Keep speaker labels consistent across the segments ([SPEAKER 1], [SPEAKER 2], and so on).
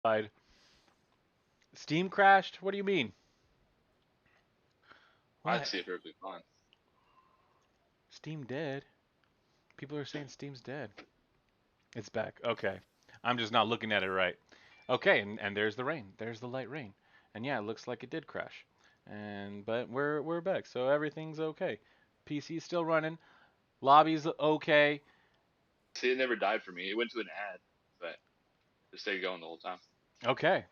[SPEAKER 1] side. Steam crashed? What do you mean?
[SPEAKER 2] I
[SPEAKER 1] What?
[SPEAKER 2] see it perfectly fine.
[SPEAKER 1] Steam dead? People are saying Steam's dead. It's back. Okay. I'm just not looking at it right. Okay, and there's the rain. There's the light rain. And yeah, it looks like it did crash. And but we're back. So everything's okay. PC's still running. Lobby's okay.
[SPEAKER 2] See, it never died for me. It went to an ad, but it stayed going the whole time.
[SPEAKER 1] Okay.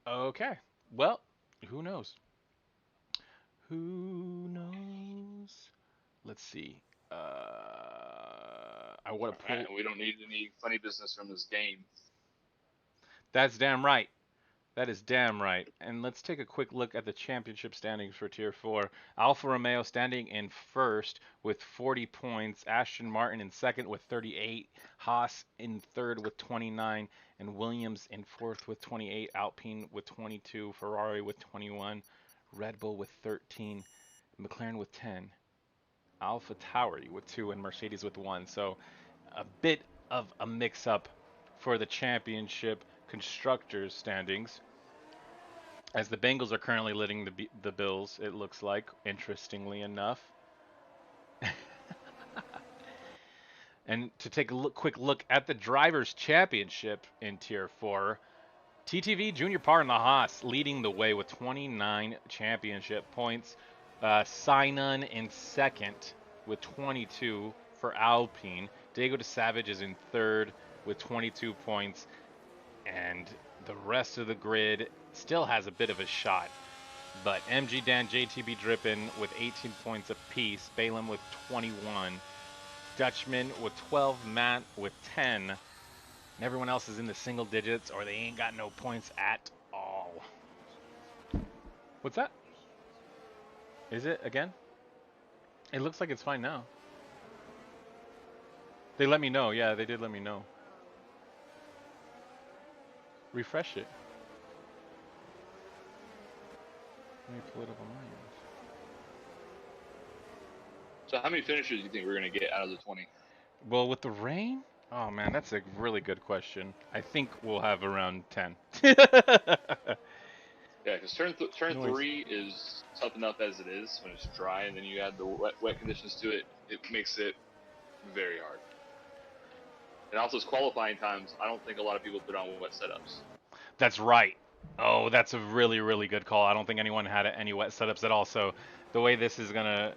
[SPEAKER 1] Okay. Well, who knows? Who knows? Let's see. I want to
[SPEAKER 2] All right,
[SPEAKER 1] pull.
[SPEAKER 2] we don't need any funny business from this game.
[SPEAKER 1] That's damn right. That is damn right. And let's take a quick look at the championship standings for Tier 4. Alfa Romeo standing in first with 40 points. Aston Martin in second with 38. Haas in third with 29. And Williams in fourth with 28. Alpine with 22. Ferrari with 21. Red Bull with 13. McLaren with 10. Alpha Tauri with 2. And Mercedes with 1. So a bit of a mix-up for the championship constructors standings, as the Bengals are currently leading the Bills, it looks like, interestingly enough. And to take a quick look at the Drivers' Championship in Tier 4, TTV Junior Par and the Haas leading the way with 29 championship points. Sinon in second with 22 for Alpine. Diego de Savage is in third with 22 points. And the rest of the grid still has a bit of a shot. But MG Dan, JTB Drippin with 18 points apiece, Balaam with 21, Dutchman with 12, Matt with 10, and everyone else is in the single digits or they ain't got no points at all. What's that? Is it again? It looks like it's fine now. They let me know. Yeah, they did let me know. Refresh it. Let me pull it up on my end.
[SPEAKER 2] So, how many finishers do you think we're gonna get out of the 20?
[SPEAKER 1] Well, with the rain? Oh man, that's a really good question. I think we'll have around 10.
[SPEAKER 2] Yeah, because turn
[SPEAKER 1] Noise.
[SPEAKER 2] three is tough enough as it is when it's dry, and then you add the wet conditions to it. It makes it very hard. And also, it's qualifying times. I don't think a lot of people put on wet setups.
[SPEAKER 1] That's right. Oh, that's a really good call. I don't think anyone had any wet setups at all. So the way this is gonna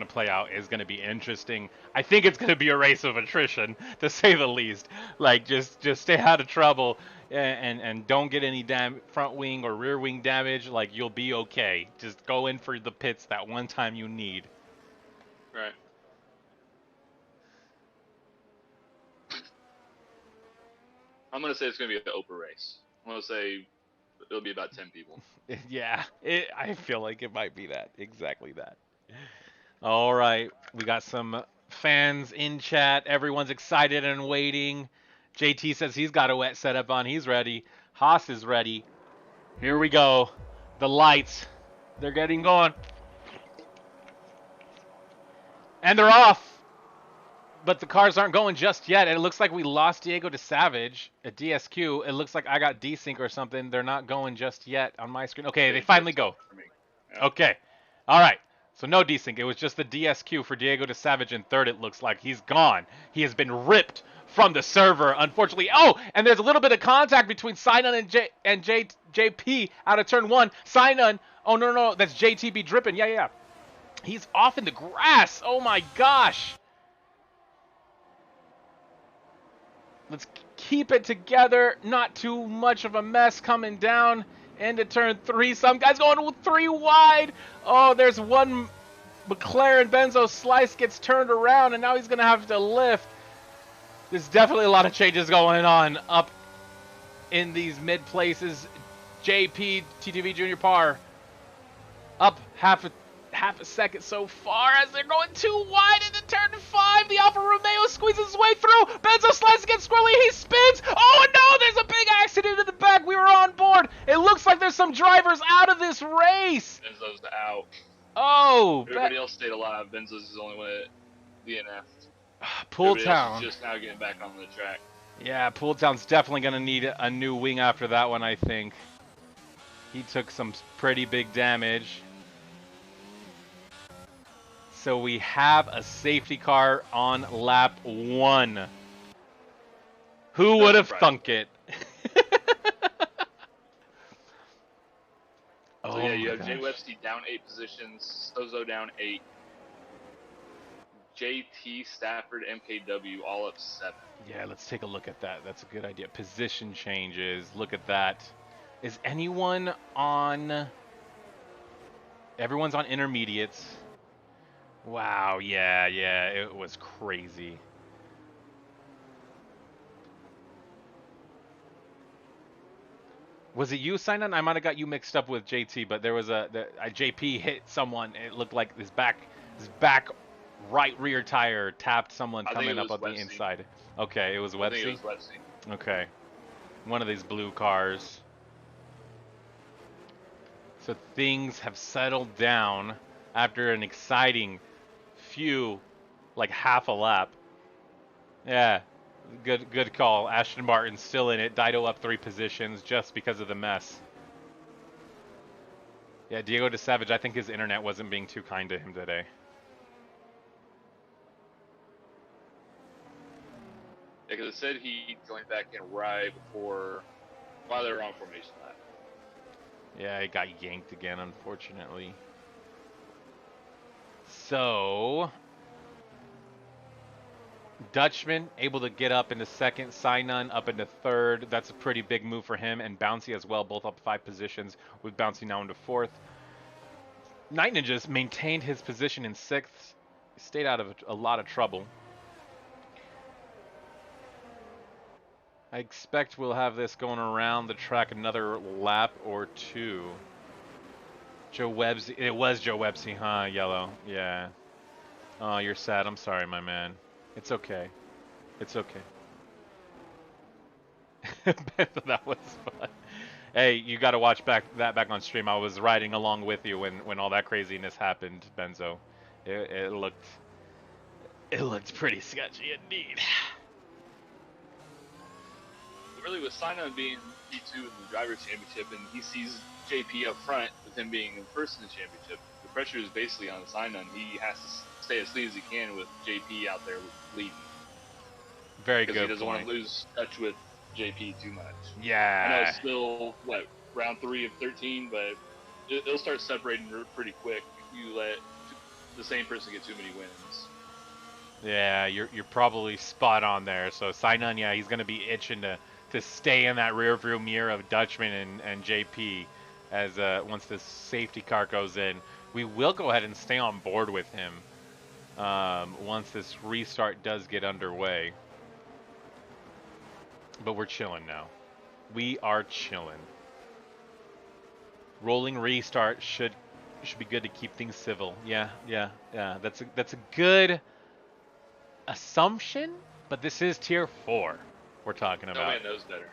[SPEAKER 1] play out is gonna be interesting. I think it's gonna be a race of attrition, to say the least. Like just stay out of trouble and don't get any front wing or rear wing damage. Like you'll be okay. Just go in for the pits that one time you need.
[SPEAKER 2] Right. I'm gonna say it's gonna be an open race. I'm gonna say it'll be about 10 people.
[SPEAKER 1] Yeah, I feel like it might be that. Exactly that. All right, we got some fans in chat. Everyone's excited and waiting. JT says he's got a wet setup on. He's ready. Haas is ready. Here we go. The lights. They're getting going. And they're off. But the cars aren't going just yet. And it looks like we lost Diego de Savage at DSQ. It looks like I got desync or something. They're not going just yet on my screen. Okay, they finally
[SPEAKER 2] Dangerous
[SPEAKER 1] go.
[SPEAKER 2] for me. Yeah.
[SPEAKER 1] Okay. All right. So no desync. It was just the DSQ for Diego de Savage in third, it looks like. He's gone. He has been ripped from the server, unfortunately. Oh, and there's a little bit of contact between Sinon and JP out of turn one. Sinon. Oh, no. That's JTB dripping. Yeah. He's off in the grass. Oh, my gosh. Let's keep it together. Not too much of a mess coming down into turn three. Some guys going with three wide. Oh, there's one McLaren Benzo slice gets turned around, and now he's going to have to lift. There's definitely a lot of changes going on up in these mid places. JP, TTV Junior Par, up half a second so far as they're going too wide into turn five. The Alfa Romeo squeezes his way through. Benzo slides against Squirrely. He spins. Oh no, there's a big accident in the back. We were on board. It looks like there's some drivers out of this race.
[SPEAKER 2] Benzo's out.
[SPEAKER 1] Oh,
[SPEAKER 2] everybody else stayed alive. Benzo's is the only one that DNF'd.
[SPEAKER 1] Pool
[SPEAKER 2] Everybody else
[SPEAKER 1] Town.
[SPEAKER 2] is just now getting back on the track.
[SPEAKER 1] Yeah, Pooltown's definitely going to need a new wing after that one, I think. He took some pretty big damage. So we have a safety car on lap 1. Who would have thunk it?
[SPEAKER 2] So
[SPEAKER 1] Oh
[SPEAKER 2] yeah, you
[SPEAKER 1] my
[SPEAKER 2] have Jay
[SPEAKER 1] gosh.
[SPEAKER 2] Webster down 8 positions, Sozo down 8, JT, Stafford, MKW all up 7.
[SPEAKER 1] Yeah, let's take a look at that. That's a good idea. Position changes. Look at that. Is anyone on... Everyone's on intermediates. Wow, yeah, it was crazy. Was it you, Simon? I might have got you mixed up with JT, but there was a JP hit someone. It looked like his back right rear tire tapped someone
[SPEAKER 2] I think it
[SPEAKER 1] coming up
[SPEAKER 2] was
[SPEAKER 1] on the
[SPEAKER 2] Webster.
[SPEAKER 1] inside. Okay, it was
[SPEAKER 2] I think it
[SPEAKER 1] Websy.
[SPEAKER 2] was Webster.
[SPEAKER 1] Okay, one of these blue cars. So things have settled down after an exciting few, like half a lap. Yeah, good call. Ashton Martin still in it. Dido up 3 positions just because of the mess. Yeah, Diego De Savage, I think his internet wasn't being too kind to him today.
[SPEAKER 2] Yeah, because it said he joined back in right before, while they were on formation lap.
[SPEAKER 1] Yeah, he got yanked again, unfortunately. So, Dutchman able to get up into second, Sainan up into third. That's a pretty big move for him, and Bouncy as well, both up 5 positions, with Bouncy now into fourth. Night Ninjas maintained his position in sixth, stayed out of a lot of trouble. I expect we'll have this going around the track another lap or 2. Joe Websey, it was Joe Websey, huh? Yellow, yeah. Oh, you're sad. I'm sorry, my man. It's okay. It's okay. That was fun. Hey, you got to watch back on stream. I was riding along with you when all that craziness happened, Benzo. It looked pretty sketchy indeed.
[SPEAKER 2] Really, with Sinon being P2 in the Drivers' Championship, and he sees JP up front with him being first in the championship, the pressure is basically on Sinon. He has to stay as clean as he can with JP out there leading.
[SPEAKER 1] Very
[SPEAKER 2] because he
[SPEAKER 1] good
[SPEAKER 2] doesn't want
[SPEAKER 1] point.
[SPEAKER 2] to lose touch with JP too much. I know
[SPEAKER 1] Yeah.
[SPEAKER 2] it's still round 3 of 13, but it'll start separating pretty quick if you let the same person get too many wins.
[SPEAKER 1] Yeah, you're probably spot on there. So Sainan, yeah, he's gonna be itching to stay in that rear view mirror of Dutchman and JP as once this safety car goes in. We will go ahead and stay on board with him once this restart does get underway. But we're chilling now. We are chilling. Rolling restart should be good to keep things civil. Yeah. That's a good assumption, but this is tier 4 we're talking
[SPEAKER 2] No
[SPEAKER 1] about.
[SPEAKER 2] man knows better.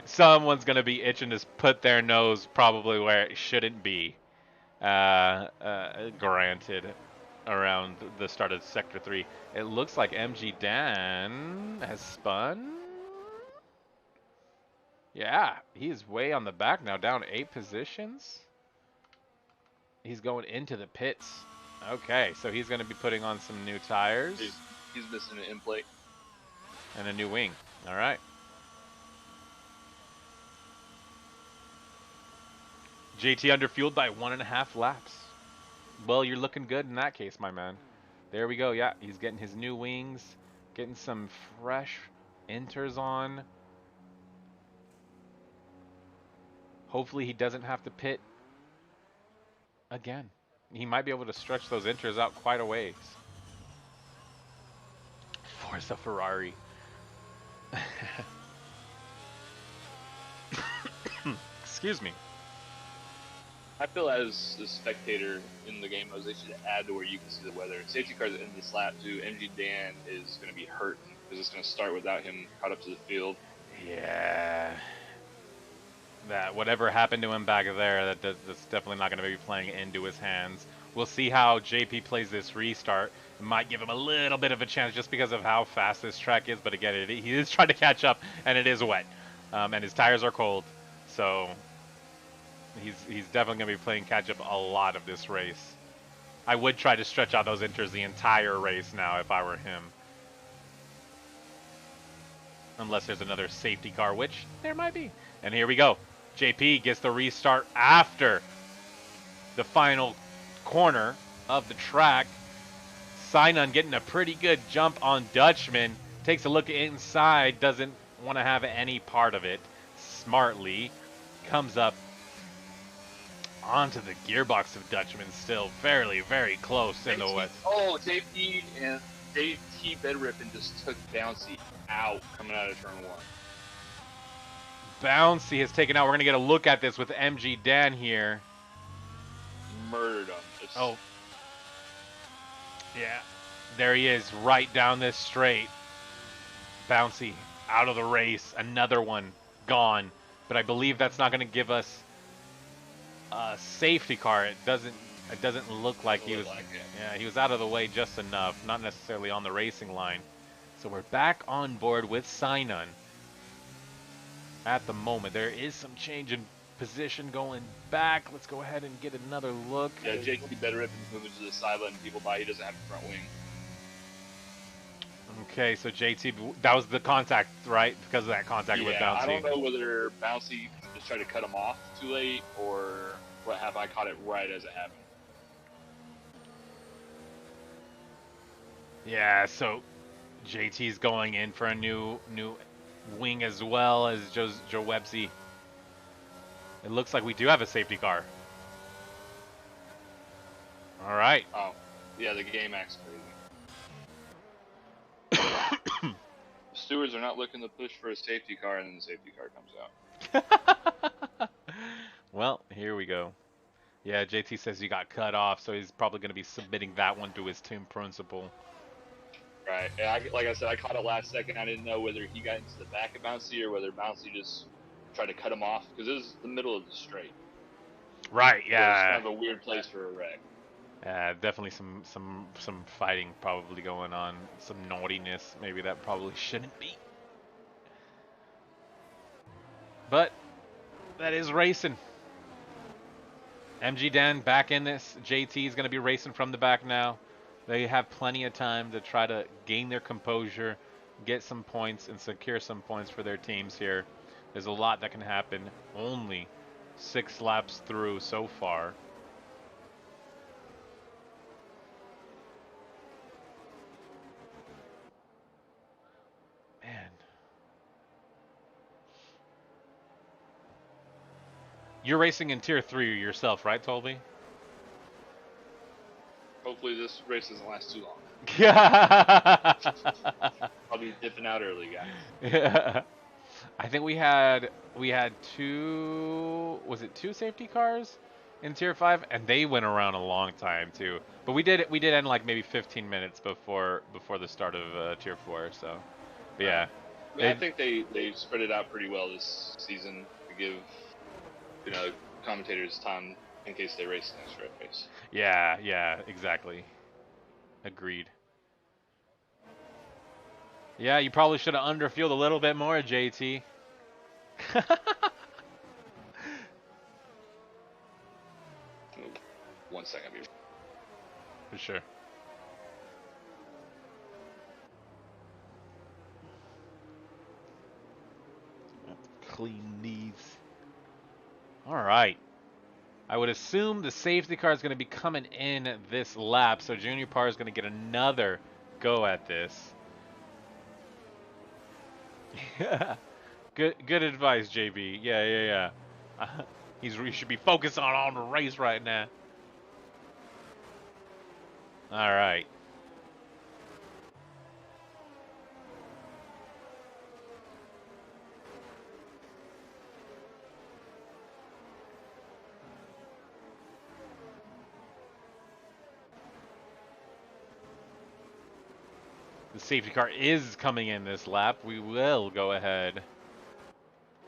[SPEAKER 1] Someone's gonna be itching to put their nose probably where it shouldn't be. Granted, around the start of Sector 3. It looks like MG Dan has spun. Yeah, he's way on the back now, down 8 positions. He's going into the pits. Okay, so he's going to be putting on some new tires.
[SPEAKER 2] He's missing an end plate.
[SPEAKER 1] And a new wing. All right. JT underfueled by 1.5 laps. Well, you're looking good in that case, my man. There we go. Yeah, he's getting his new wings. Getting some fresh inters on. Hopefully he doesn't have to pit again. He might be able to stretch those inters out quite a ways. Forza Ferrari. Excuse me.
[SPEAKER 2] I feel as a spectator in the game modes, they should add to where you can see the weather. Safety cars at the end of this lap too. MG Dan is going to be hurting because it's going to start without him caught up to the field.
[SPEAKER 1] Yeah. That whatever happened to him back there, that's definitely not going to be playing into his hands. We'll see how JP plays this restart. It might give him a little bit of a chance just because of how fast this track is. But again, he is trying to catch up, and it is wet, and his tires are cold. So he's definitely going to be playing catch up a lot of this race. I would try to stretch out those inters the entire race now if I were him. Unless there's another safety car, which there might be. And here we go. JP gets the restart after the final corner of the track. Sinon getting a pretty good jump on Dutchman. Takes a look inside, doesn't want to have any part of it. Smartly comes up onto the gearbox of Dutchman, still very, very close in the west.
[SPEAKER 2] Oh, JP and JT bed ripping just took Bouncy out coming out of turn 1.
[SPEAKER 1] Bouncy has taken out. We're going to get a look at this with MG Dan here.
[SPEAKER 2] Murdered him.
[SPEAKER 1] Oh. Yeah. There he is, right down this straight. Bouncy out of the race. Another one gone. But I believe that's not going to give us a safety car. It doesn't look like he was. Yeah, he was out of the way just enough, not necessarily on the racing line. So we're back on board with Sinon. At the moment, there is some change in position going back. Let's go ahead and get another look.
[SPEAKER 2] Yeah, JT better if he's moving to the side, letting people by. He doesn't have a front wing.
[SPEAKER 1] Okay, so JT, that was the contact, right? Because of that contact with Bouncy.
[SPEAKER 2] I don't know whether Bouncy just tried to cut him off too late or what happened. I caught it right as it happened.
[SPEAKER 1] Yeah, so JT's going in for a new wing as well as Joe Websey. It looks like we do have a safety car. All right.
[SPEAKER 2] Oh, yeah, the game acts crazy. Stewards are not looking to push for a safety car, and then the safety car comes
[SPEAKER 1] out. Well, here we go. Yeah, JT says you got cut off, so he's probably going to be submitting that one to his team principal.
[SPEAKER 2] Right. And like I said, I caught it last second. I didn't know whether he got into the back of Bouncy or whether Bouncy just tried to cut him off because it was the middle of the straight.
[SPEAKER 1] Right. Yeah.
[SPEAKER 2] So it's kind of a weird place for a wreck.
[SPEAKER 1] Yeah, definitely some fighting probably going on, some naughtiness maybe that probably shouldn't be. But that is racing. MG Dan back in this. JT is going to be racing from the back now. They have plenty of time to try to gain their composure, get some points, and secure some points for their teams here. There's a lot that can happen. Only 6 laps through so far. Man. You're racing in Tier 3 yourself, right, Tolby?
[SPEAKER 2] Hopefully this race doesn't last too long.
[SPEAKER 1] Yeah.
[SPEAKER 2] I'll be dipping out early, guys.
[SPEAKER 1] Yeah. I think we had 2, was it 2 safety cars in Tier 5, and they went around a long time too. But we did end like maybe 15 minutes before the start of Tier 4. So, but yeah.
[SPEAKER 2] I think they spread it out pretty well this season to give commentators time in case they race the next race.
[SPEAKER 1] Yeah, exactly. Agreed. Yeah, you probably should have underfueled a little bit more, JT.
[SPEAKER 2] 1 second.
[SPEAKER 1] For sure. Clean these. All right. I would assume the safety car is going to be coming in this lap, so Junior Par is going to get another go at this. Good advice, JB. Yeah. He should be focused on the race right now. All right. The safety car is coming in this lap. We will go ahead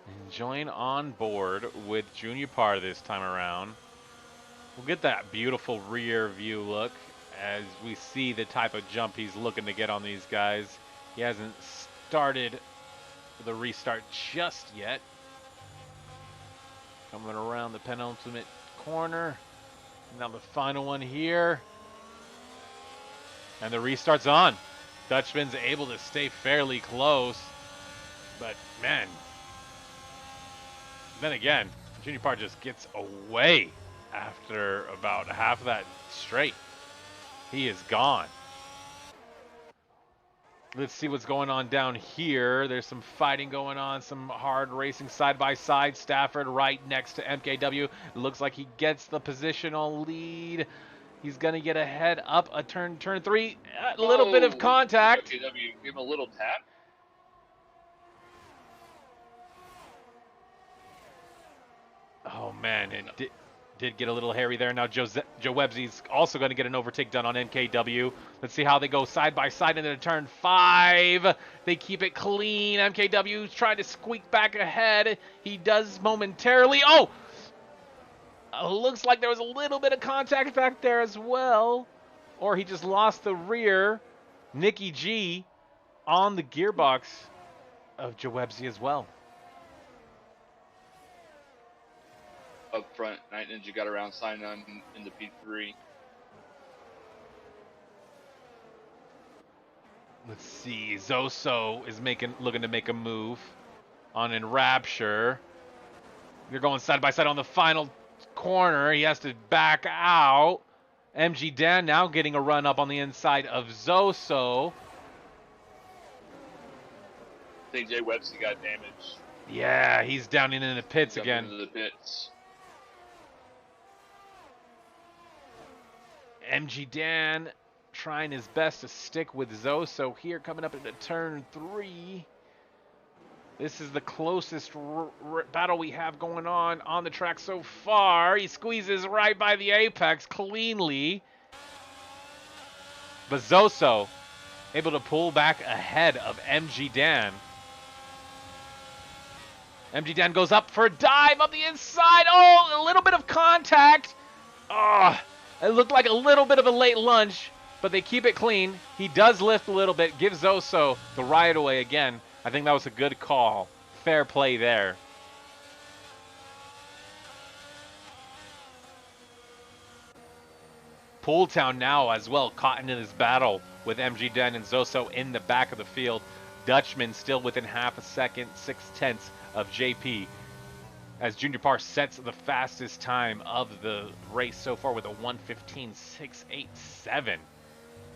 [SPEAKER 1] and join on board with Junior Par this time around. We'll get that beautiful rear view look as we see the type of jump he's looking to get on these guys. He hasn't started the restart just yet. Coming around the penultimate corner. Now the final one here. And the restart's on. Dutchman's able to stay fairly close. But, man. Then again, Junior Parr just gets away after about half of that straight. He is gone. Let's see what's going on down here. There's some fighting going on, some hard racing side by side. Stafford right next to MKW. It looks like he gets the positional lead. He's going to get ahead up a turn 3. A little bit of contact.
[SPEAKER 2] MKW, give him a little tap.
[SPEAKER 1] Oh, man, it did get a little hairy there. Now Joe Websy's also going to get an overtake done on MKW. Let's see how they go side by side into turn 5. They keep it clean. MKW's trying to squeak back ahead. He does momentarily. Oh! Looks like there was a little bit of contact back there as well. Or he just lost the rear. Nicky G on the gearbox of Joe Websy as well.
[SPEAKER 2] Up front, Night Ninja got around Sinon into P3.
[SPEAKER 1] Let's see. Zoso is looking to make a move on Enrapture. They're going side by side on the final corner. He has to back out. MG Dan now getting a run up on the inside of Zoso.
[SPEAKER 2] I think Jay Websy got damaged.
[SPEAKER 1] Yeah, he's down in the pits again.
[SPEAKER 2] Into the pits.
[SPEAKER 1] MG Dan trying his best to stick with Zoso here, coming up into turn 3. This is the closest battle we have going on the track so far. He squeezes right by the apex cleanly. But Zoso able to pull back ahead of MG Dan. MG Dan goes up for a dive up the inside. Oh, a little bit of contact. Oh, it looked like a little bit of a late lunge, but they keep it clean. He does lift a little bit, gives Zoso the ride away again. I think that was a good call. Fair play there. Pooltown now as well, caught into this battle with MG Den and Zoso in the back of the field. Dutchman still within half a second, 0.6 of JP. As Junior Parr sets the fastest time of the race so far with a 1:15.687.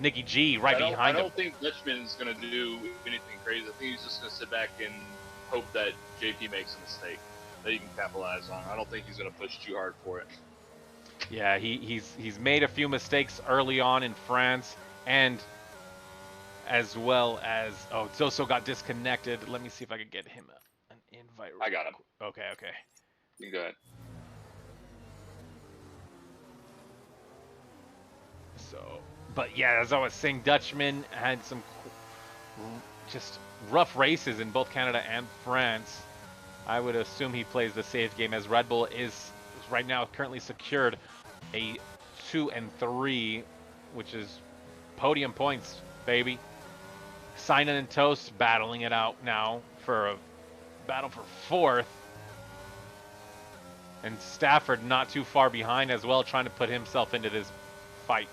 [SPEAKER 1] Nicky G right behind him.
[SPEAKER 2] I don't think Dutchman's going to do anything crazy. I think he's just going to sit back and hope that JP makes a mistake that he can capitalize on. I don't think he's going to push too hard for it.
[SPEAKER 1] Yeah, he's made a few mistakes early on in France, and as well as Zoso got disconnected. Let me see if I can get him an invite.
[SPEAKER 2] I got him.
[SPEAKER 1] Okay.
[SPEAKER 2] You go ahead.
[SPEAKER 1] So, but yeah, as I was saying, Dutchman had some just rough races in both Canada and France. I would assume he plays the safe game, as Red Bull is right now currently secured a 2 and 3, which is podium points, baby. Sinon and Toast battling it out now for a battle for 4th. And Stafford not too far behind as well, trying to put himself into this fight.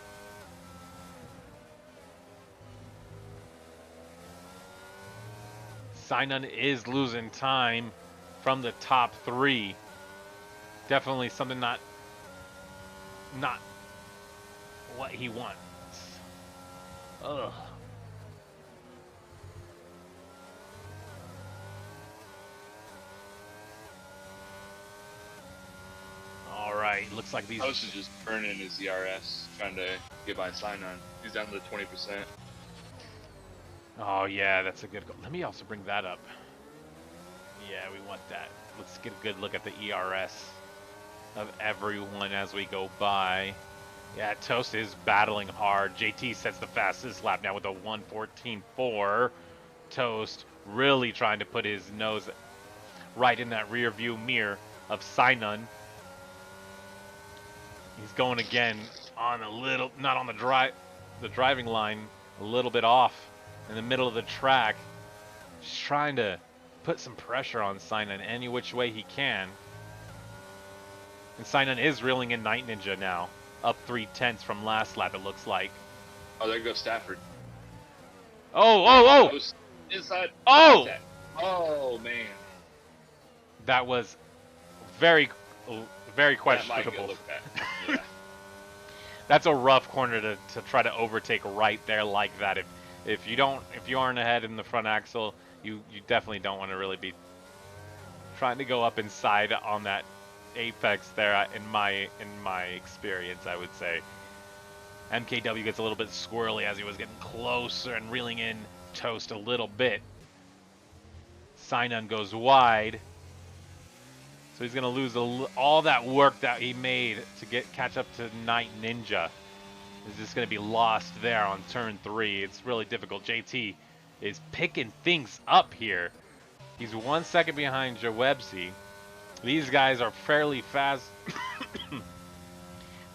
[SPEAKER 1] Sinon is losing time from the top 3. Definitely something not what he wants. Ugh. All right, looks like these.
[SPEAKER 2] Toast is just burning his ERS, trying to get by Sinon. He's down to 20%.
[SPEAKER 1] Oh yeah, that's a good goal. Let me also bring that up. Yeah, we want that. Let's get a good look at the ERS of everyone as we go by. Yeah, Toast is battling hard. JT sets the fastest lap now with a 1:14.4. Toast really trying to put his nose right in that rear view mirror of Sinon. He's going again on a little, not on the driving line, a little bit off in the middle of the track. Just trying to put some pressure on Sinan any which way he can. And Sinan is reeling in Night Ninja now. Up 3/10 from last lap, it looks like.
[SPEAKER 2] Oh, there goes Stafford.
[SPEAKER 1] Oh!
[SPEAKER 2] Goes inside.
[SPEAKER 1] Oh!
[SPEAKER 2] Contact. Oh, man.
[SPEAKER 1] That was very, very
[SPEAKER 2] That might get
[SPEAKER 1] questionable.
[SPEAKER 2] looked at. Yeah.
[SPEAKER 1] That's a rough corner to try to overtake right there like that. If you aren't ahead in the front axle, you definitely don't want to really be trying to go up inside on that apex there. In my experience, I would say MKW gets a little bit squirrely as he was getting closer and reeling in Toast a little bit. Sinan goes wide. So he's going to lose all that work that he made to catch up to Night Ninja. Is just going to be lost there on turn 3. It's really difficult. JT is picking things up here. He's 1 second behind Jawebsi. These guys are fairly fast,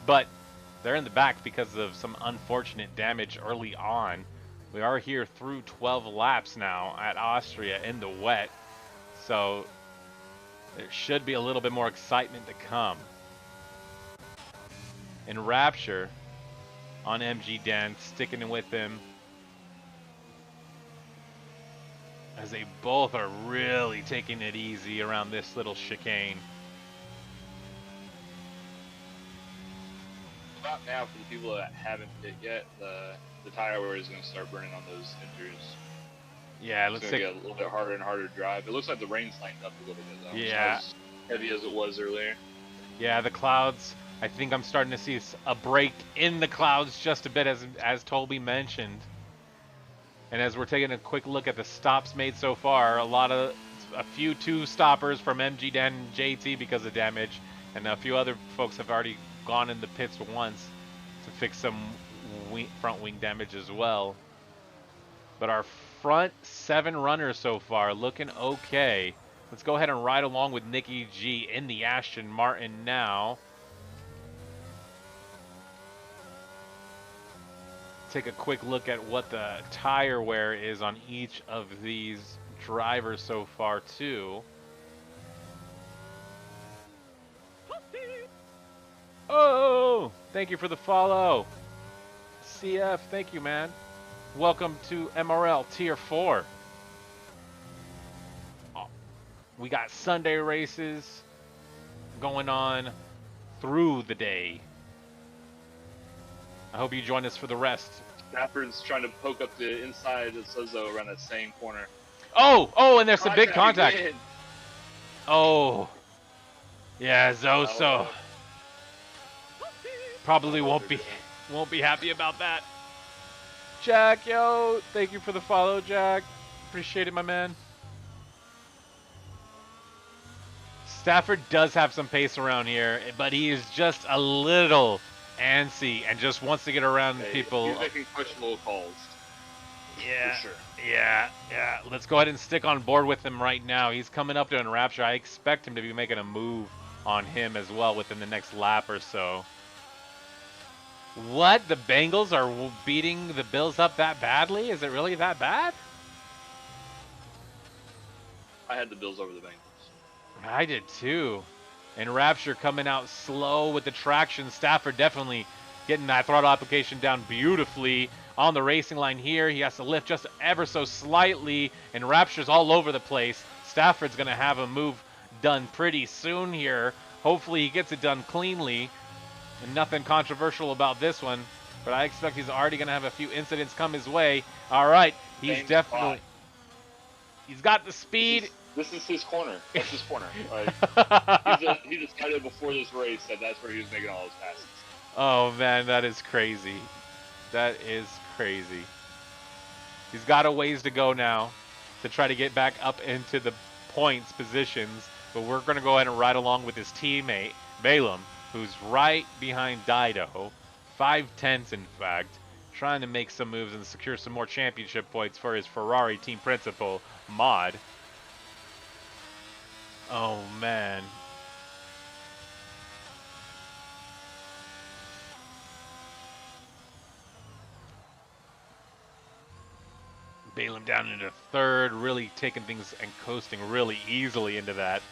[SPEAKER 1] but they're in the back because of some unfortunate damage early on. We are here through 12 laps now at Austria in the wet. So there should be a little bit more excitement to come. And Rapture on MG Dan, sticking with him. As they both are really taking it easy around this little chicane.
[SPEAKER 2] About now, for the people that haven't hit yet, the tire wear is going to start burning on those inters.
[SPEAKER 1] Yeah,
[SPEAKER 2] It's going to get a little bit harder and harder to drive. It looks like the rain's lightened up a little bit, though.
[SPEAKER 1] Yeah.
[SPEAKER 2] It's not as heavy as it was earlier.
[SPEAKER 1] Yeah, the clouds. I think I'm starting to see a break in the clouds just a bit, as Toby mentioned. And as we're taking a quick look at the stops made so far, a few 2-stoppers from MG Dan and JT because of damage, and a few other folks have already gone in the pits once to fix some front wing damage as well. But our front 7 runners so far looking okay. Let's go ahead and ride along with Nikki G in the Aston Martin now. Take a quick look at what the tire wear is on each of these drivers so far too. Oh, thank you for the follow. CF, thank you, man. Welcome to MRL Tier 4. We got Sunday races going on through the day. I hope you join us for the rest.
[SPEAKER 2] Stafford's trying to poke up the inside of Sozo around that same corner.
[SPEAKER 1] Oh, and there's some big contact.
[SPEAKER 2] Again.
[SPEAKER 1] Oh, yeah, Zoso probably won't be happy about that. Jack, yo, thank you for the follow, Jack. Appreciate it, my man. Stafford does have some pace around here, but he is just a little antsy and just wants to get around people.
[SPEAKER 2] He's making questionable calls.
[SPEAKER 1] Yeah,
[SPEAKER 2] for sure.
[SPEAKER 1] yeah. Let's go ahead and stick on board with him right now. He's coming up to Rapture. I expect him to be making a move on him as well within the next lap or so. What? The Bengals are beating the Bills up that badly? Is it really that bad?
[SPEAKER 2] I had the Bills over the Bengals.
[SPEAKER 1] I did too. And Rapture coming out slow with the traction. Stafford definitely getting that throttle application down beautifully on the racing line here. He has to lift just ever so slightly, and Rapture's all over the place. Stafford's going to have a move done pretty soon here. Hopefully he gets it done cleanly. And nothing controversial about this one, but I expect he's already going to have a few incidents come his way. All right, he's definitely... He's got the speed.
[SPEAKER 2] This is his corner. That's his corner. Like, he decided before this race that that's where he was making all his passes.
[SPEAKER 1] Oh, man, that is crazy. That is crazy. He's got a ways to go now to try to get back up into the points positions, but we're going to go ahead and ride along with his teammate, Balaam, who's right behind Dido, 5/10 in fact, trying to make some moves and secure some more championship points for his Ferrari team principal, Mod. Oh, man. bail him down into third, really taking things and coasting really easily into that.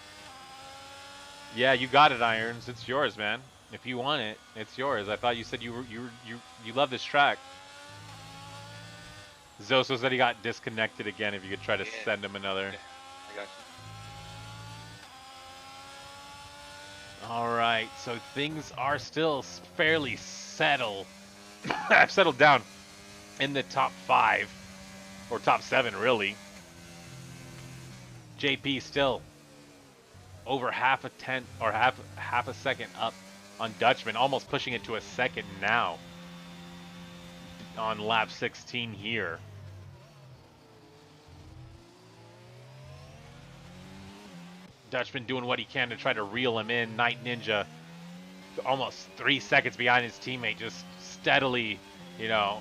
[SPEAKER 1] Yeah, you got it, Irons. It's yours, man. If you want it, it's yours. I thought you said you love this track. Zoso said he got disconnected again. If you could try to send him another.
[SPEAKER 2] Okay. I got you.
[SPEAKER 1] All right, so things are still fairly settled. I've settled down in the top 5 or top 7, really. JP still over half a tenth or half a second up on Dutchman, almost pushing it to a second now on lap 16 here. Dutchman doing what he can to try to reel him in. Night Ninja almost 3 seconds behind his teammate, just steadily, you know,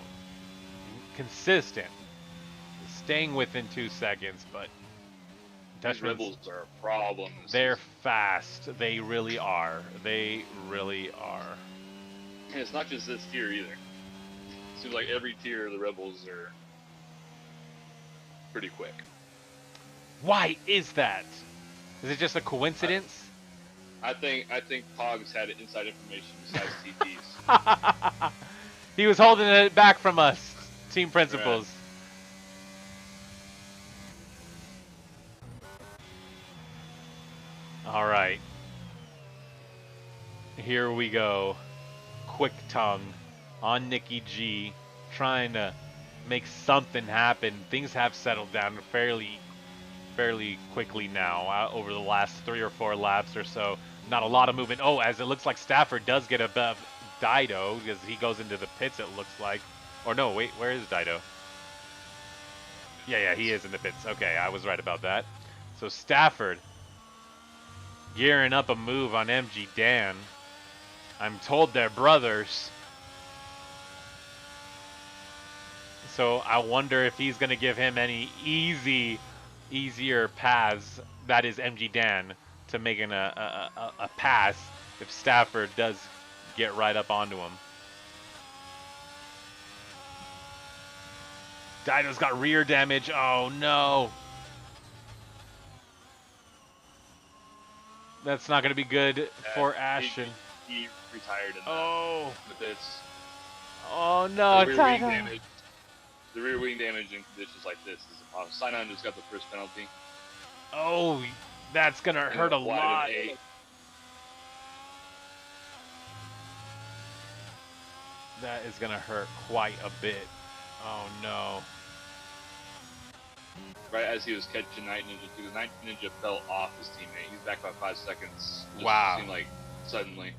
[SPEAKER 1] consistent, staying within 2 seconds, but
[SPEAKER 2] These Rebels are a problem.
[SPEAKER 1] They're fast. They really are. They really are.
[SPEAKER 2] And it's not just this tier either. It seems like every tier of the Rebels are pretty quick.
[SPEAKER 1] Why is that? Is it just a coincidence?
[SPEAKER 2] I think Pogs had inside information besides TTs.
[SPEAKER 1] He was holding it back from us, team principals. Right. All right. Here we go. Quick Tongue on Nikki G, trying to make something happen. Things have settled down fairly quickly now over the last 3 or 4 laps or so. Not a lot of movement. Oh, as it looks like Stafford does get above Dido because he goes into the pits, it looks like. Or no, wait, where is Dido? Yeah, he is in the pits. Okay, I was right about that. So Stafford gearing up a move on MG Dan. I'm told they're brothers. So I wonder if he's going to give him any easier paths, that is MG Dan, to making a pass if Stafford does get right up onto him. Dido's got rear damage. Oh no. That's not going to be good for Ashton.
[SPEAKER 2] He retired in the pits.
[SPEAKER 1] Oh no, Dido.
[SPEAKER 2] The rear wing damage in conditions like this is a problem. Sinon just got the first penalty.
[SPEAKER 1] Oh, that's going to hurt a lot. That is going to hurt quite a bit. Oh no.
[SPEAKER 2] Right as he was catching Night Ninja, because Night Ninja fell off his teammate. He's back by 5 seconds.
[SPEAKER 1] Wow.
[SPEAKER 2] It seemed like suddenly.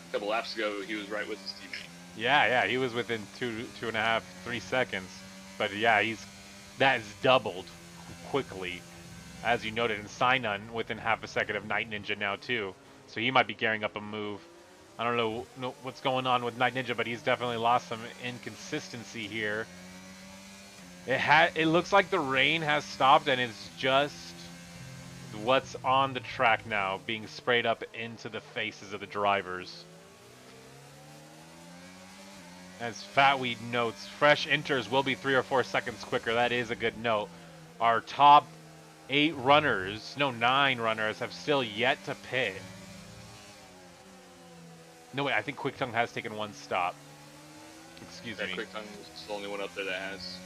[SPEAKER 2] A couple laps ago, he was right with his teammate.
[SPEAKER 1] Yeah, he was within 2.5, 3 seconds. But yeah, that is doubled quickly. As you noted in Sinon, within half a second of Night Ninja now too. So he might be gearing up a move. I don't know what's going on with Night Ninja, but he's definitely lost some inconsistency here. It looks like the rain has stopped and it's just what's on the track now being sprayed up into the faces of the drivers. As Fatweed notes, fresh enters will be 3 or 4 seconds quicker. That is a good note. Our top 9 runners have still yet to pit. No, wait, I think Quick Tongue has taken 1 stop. Excuse me.
[SPEAKER 2] Quick Tongue is the only one up there that has.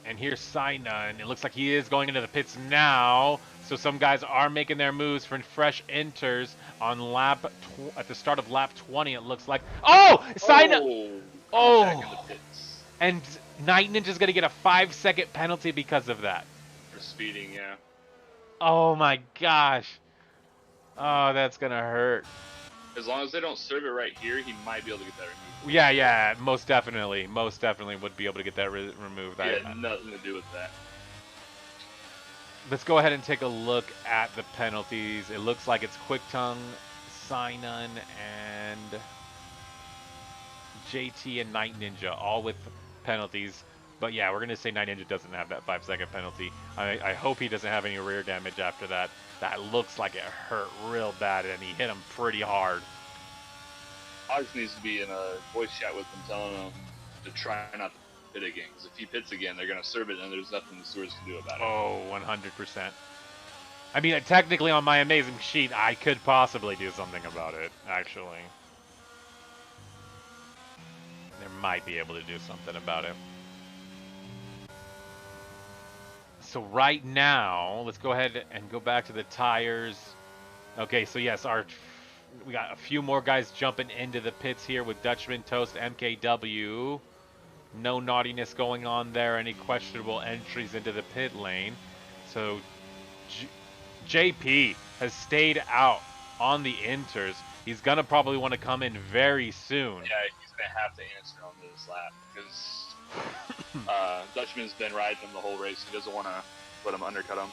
[SPEAKER 1] And here's Sinon. It looks like he is going into the pits now. So some guys are making their moves for fresh enters on at the start of lap 20. It looks like. Oh, Sinon! Oh! And Night Ninja's gonna get a 5-second penalty because of that.
[SPEAKER 2] For speeding, yeah.
[SPEAKER 1] Oh my gosh! Oh, that's gonna hurt.
[SPEAKER 2] As long as they don't serve it right here, he might be able to get that removed.
[SPEAKER 1] Yeah, most definitely would be able to get that removed.
[SPEAKER 2] It had nothing to do with that.
[SPEAKER 1] Let's go ahead and take a look at the penalties. It looks like it's Quick Tongue, Sinon, and JT and Night Ninja, all with penalties. But yeah, we're going to say Night Ninja doesn't have that 5-second penalty. I hope he doesn't have any rear damage after that. That looks like it hurt real bad, and he hit him pretty hard.
[SPEAKER 2] Alex needs to be in a voice chat with them, telling him to try not to pit again. Because if he pits again, they're gonna serve it, and there's nothing the stewards can do about it.
[SPEAKER 1] Oh, 100%. I mean, technically on my amazing sheet, I could possibly do something about it, actually. There might be able to do something about it. So right now, let's go ahead and go back to the tires. Okay, so yes, we got a few more guys jumping into the pits here with Dutchman, Toast, MKW. No naughtiness going on there. Any questionable entries into the pit lane. So JP has stayed out on the inters. He's gonna probably want to come in very soon.
[SPEAKER 2] Yeah, he's gonna have to answer on this lap because Dutchman's been riding him the whole race. He doesn't want to let him undercut him.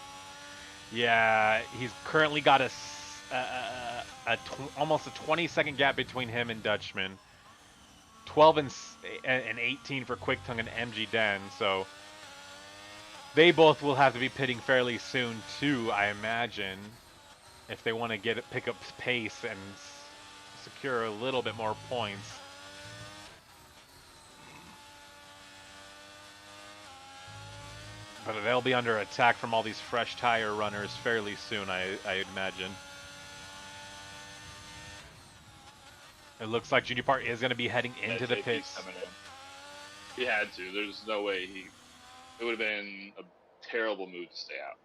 [SPEAKER 1] Yeah, he's currently got almost a 20-second gap between him and Dutchman. 12 and 18 for Quick Tongue and MG Den, so they both will have to be pitting fairly soon too, I imagine, if they want to pick up pace and secure a little bit more points. But they'll be under attack from all these fresh tire runners fairly soon, I imagine. It looks like Junior Park is going to be heading into the pits.
[SPEAKER 2] Coming in. He had to. There's no way it would have been a terrible move to stay out.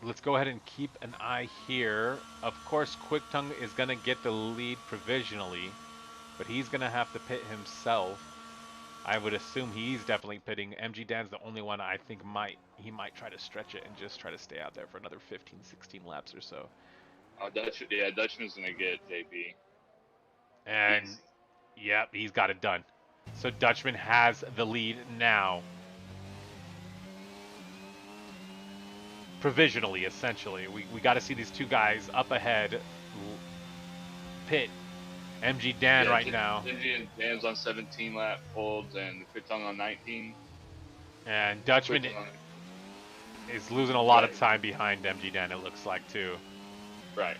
[SPEAKER 1] Let's go ahead and keep an eye here. Of course, Quick Tongue is going to get the lead provisionally, but he's going to have to pit himself. I would assume he's definitely pitting. MG Dan's the only one I think he might try to stretch it and just try to stay out there for another 15, 16 laps or so.
[SPEAKER 2] Oh, Dutchman's going to get JP.
[SPEAKER 1] And, yep, he's got it done. So Dutchman has the lead now. Provisionally, essentially. We got to see these two guys up ahead pit. MG Dan right now.
[SPEAKER 2] MG and Dan's on 17 lap holds and Quick Tongue on 19.
[SPEAKER 1] And Dutchman is losing a lot of time behind MG Dan, it looks like, too.
[SPEAKER 2] Right.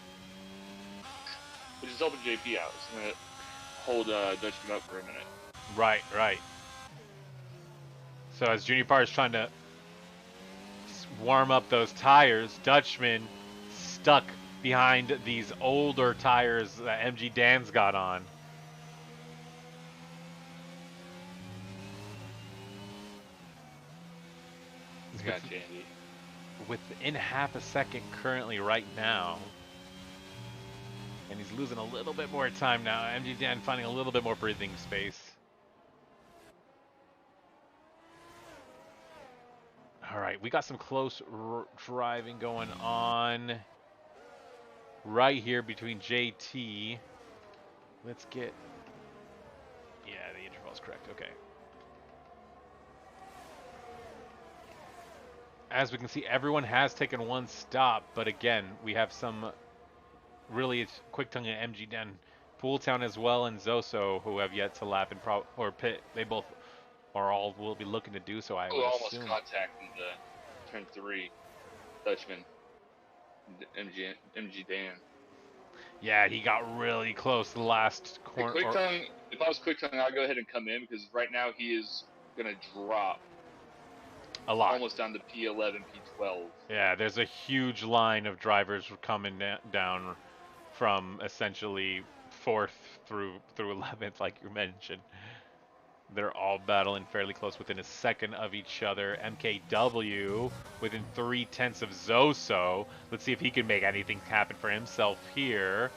[SPEAKER 2] Which is helping JP out. It's going to hold Dutchman up for a minute.
[SPEAKER 1] Right, right. So as Junior Parr is trying to warm up those tires, Dutchman stuck behind these older tires that MG Dan's got on.
[SPEAKER 2] He's got Jandy.
[SPEAKER 1] Within half a second currently right now. And he's losing a little bit more time now. MG Dan finding a little bit more breathing space. All right, we got some close driving going on right here between JT. Let's get... Yeah, the interval's correct. Okay. As we can see, everyone has taken one stop, but again, we have some really Quick Tongue and MG Den, Pooltown as well, and Zoso, who have yet to lap and or pit. They both are all will be looking to do so. I would
[SPEAKER 2] almost
[SPEAKER 1] assume.
[SPEAKER 2] Contacting the turn 3 Dutchman, MG Dan.
[SPEAKER 1] Yeah, he got really close to the last corner.
[SPEAKER 2] Quick Tongue, if I was Quick Tongue, I'd go ahead and come in because right now he is gonna drop
[SPEAKER 1] a lot,
[SPEAKER 2] almost down to P11, P12.
[SPEAKER 1] Yeah, there's a huge line of drivers coming down from essentially 4th through 11th, like you mentioned. They're all battling fairly close within a second of each other. MKW within 3/10 of Zoso. Let's see if he can make anything happen for himself here.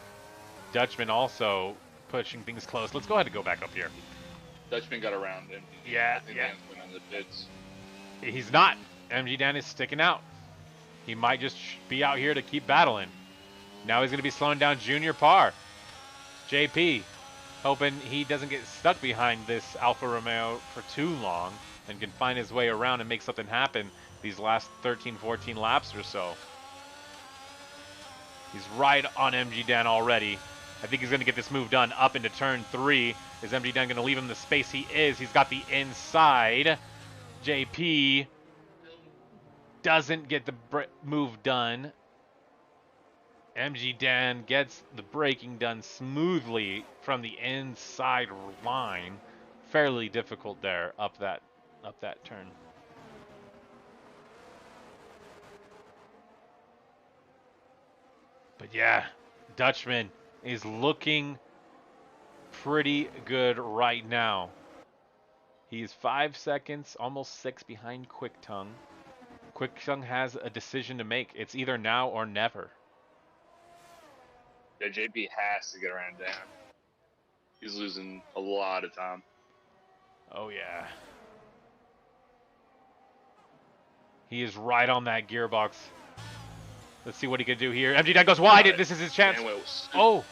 [SPEAKER 1] Dutchman also pushing things close. Let's go ahead and go back up here.
[SPEAKER 2] Dutchman got around him.
[SPEAKER 1] Yeah,
[SPEAKER 2] I think
[SPEAKER 1] yeah.
[SPEAKER 2] Dan's went on the pits.
[SPEAKER 1] He's not. MG Dan is sticking out. He might just be out here to keep battling. Now he's going to be slowing down Junior Parr. JP, hoping he doesn't get stuck behind this Alfa Romeo for too long and can find his way around and make something happen these last 13, 14 laps or so. He's right on MG Dan already. I think he's going to get this move done up into turn 3. Is MG Dan going to leave him the space he is? He's got the inside. JP doesn't get the move done. MG Dan gets the braking done smoothly from the inside line. Fairly difficult there up that turn. But yeah, Dutchman is looking pretty good right now. He's 5 seconds, almost 6 behind Quick Tongue. Quick Tongue has a decision to make. It's either now or never.
[SPEAKER 2] Yeah, JP has to get around down. He's losing a lot of time.
[SPEAKER 1] Oh, yeah. He is right on that gearbox. Let's see what he can do here. MG Dan goes wide. This is his chance. Oh.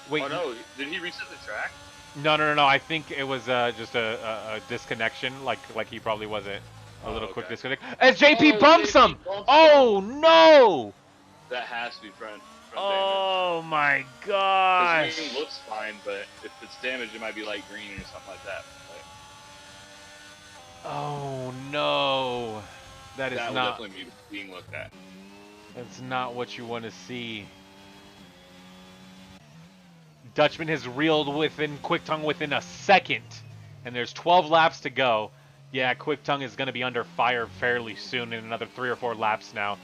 [SPEAKER 1] Wait.
[SPEAKER 2] Oh, no. Did he reset the track?
[SPEAKER 1] No. I think it was just a disconnection. Like he probably wasn't. A little quick disconnect. As JP bumps him! Oh, no!
[SPEAKER 2] That has to be front
[SPEAKER 1] oh,
[SPEAKER 2] damage.
[SPEAKER 1] My gosh.
[SPEAKER 2] Because the looks fine, but if it's damaged, it might be light green or something like that.
[SPEAKER 1] Oh, no. That will
[SPEAKER 2] definitely be being looked at.
[SPEAKER 1] That's not what you want to see. Dutchman has reeled within Quick Tongue within a second. And there's 12 laps to go. Yeah, Quick Tongue is going to be under fire fairly soon in another 3 or 4 laps now.